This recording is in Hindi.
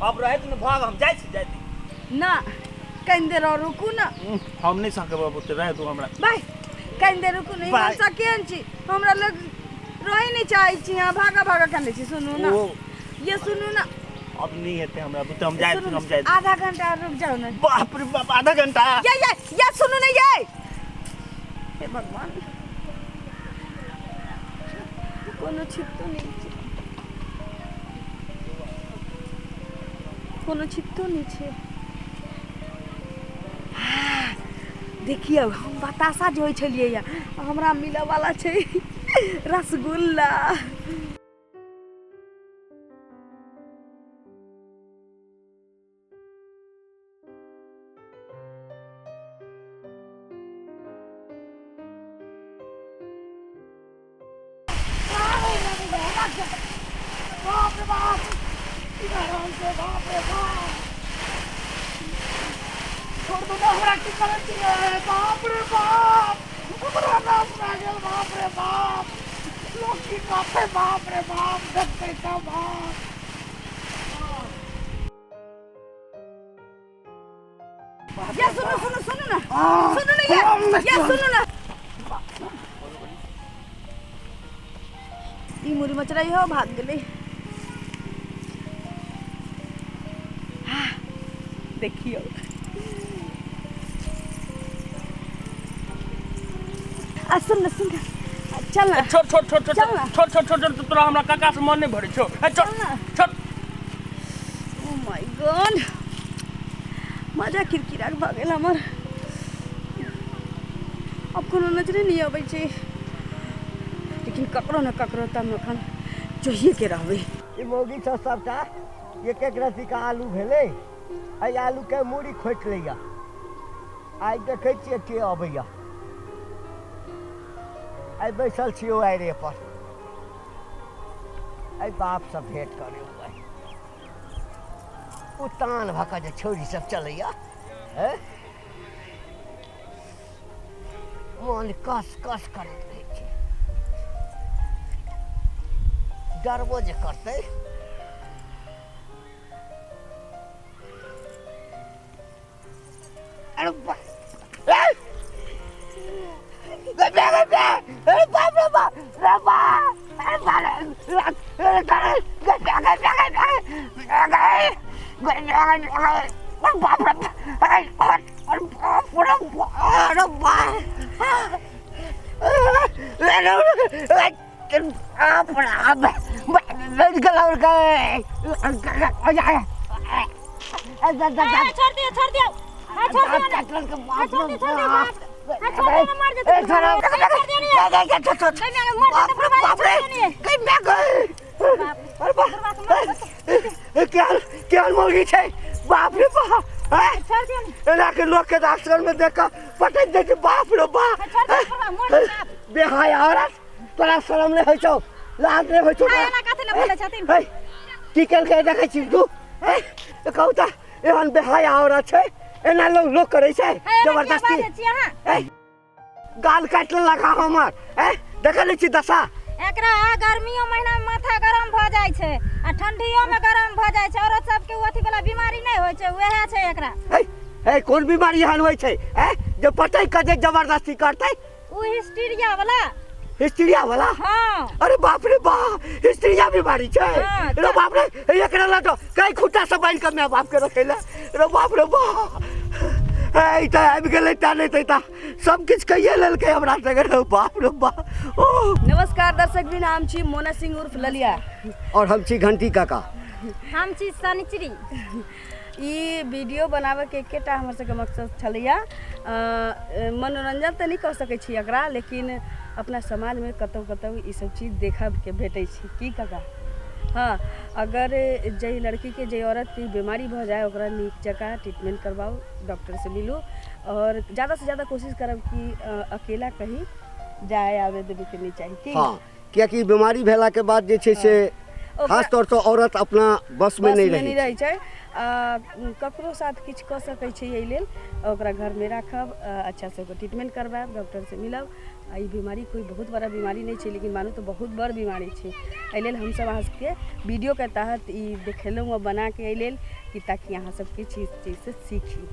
अब रहे तुम भाग हम जाय छी ना कहीं देर और रुकू ना हम नहीं सके बाबू ते रहे तू हमरा भाई कहीं देर रुकू नहीं हम सकेन छी हमरा लग रही नहीं चाहे छी हां भागा भागा करने छी सुनू ना ये सुनू ना अब नहीं हेते हमरा बुते हम जाय आधा घंटा रुक जाओ ना बाप रे बाप आधा घंटा ये सुनू ना ये हे भगवान कोनो छिप तो नहीं कोनो छिप तो नहीं छे देखिए हम बतासा जो होय छलिए या हमरा मिले वाला छे रसगुल्ला बाप रे बाप इधर से बाप रे बाप छोड़ दो हमरा की करत है बाप रे बाप हमरा नाम रागल बाप रे बाप लोग की काफे बाप रे बाप देखते का बाप ये सुनो ना ये सुनो ना ई मुरी मच रही हो भाग गेले देखियो सुन चल ना छोड़ तोरा हमरा काका से मन नहीं भरे छो छोड़ ओ माय गॉड मजा किरकिरा भ गेल हमर अब कोनो नजरे नहीं आबै छै लेकिन ककरो न ककरो तम एखन चाहिए के रहबै ई मोगी छ सबटा एक रत्ती का आलू भेलै आई आलू के मूड़ी खोट लैया आई देखै छियै के अबैया आई बैसल छियो आइरे पर आई बाप से भेंट करे हुआ उतान भका जे छोरी सब चलैया हैं मन कस करैत रहै छै डरबो जे करतै अरे छोड़ दिया क्या मुर्गी छे बाप रे बाप एना के लोग के आश्रम में देखा पटक दे के बाप रे बाप बेहाया औरत तोरा शरम नहीं होय छौ लाज नहीं होय छौ एना कथि ले बोले छथिन की कल के देखै छी तू कहू त एहन बेहाया औरत छे एना लोग करे छे जबरदस्ती गाल काटले लगा हमर देखले छी दशा एकरा गर्मियों महीना में माथा गरम भ जाय छे आ ठंडियों में गरम भ जाय छे औरत सब के ओथी वाला बीमारी नहीं होय छे वेहे छे एकरा कौन बीमारी हन होय छे जो पटै के जे जबरदस्ती करतै उ हिस्टीरिया वाला हां अरे बाप रे बाप हिस्टीरिया बीमारी छे रे बाप रे एकरा लटो कई खुट्टा से बांध के मैं बाप के रखेला रे बाप रे बाप ए त आबि गेलै त नहीं त सब किछ कहिए लेलकै हमरा संगे रे बाप रे बाप नमस्कार दर्शक बिन हम छी मोना सिंह उर्फ ललिया और हम छी घंटी काका हम छी सनिचरी ई वीडियो बनावे के एकेटा हमर सबके मकसद छलैया मनोरंजन त नहीं कह सकै छी एकरा लेकिन अपना समाज में कतौ ई सब चीज देखब के भेटै छी की काका हाँ अगर जय लड़की के जय औरत की बीमारी भ जाए ओकरा नीक जगह ट्रीटमेंट करवाओ डॉक्टर से मिलो और ज़्यादा से ज़्यादा कोशिश करब कि अकेला कहीं जाए आवे देवे के नहीं चाहिए हाँ क्योंकि बीमारी भेला के बाद जे छे से खास तौर से औरत अपना बस में नहीं रही छै ककरो साथ किछु कऽ सकै छी एहि लेल ओकरा घरमे राखब, अच्छा से ओकर ट्रीटमेंट करबायब, डॉक्टर से मिलब। ई बीमारी कोई बहुत बड़ा बीमारी नहीं है, लेकिन मानू तो बहुत बड़ बीमारी है। एहि लेल हम सब अहाँ सबके वीडियो के तहत ई देखेलहुँ बना के एहि लेल कि ताकि अहाँ सब किछु चीज से सीखी।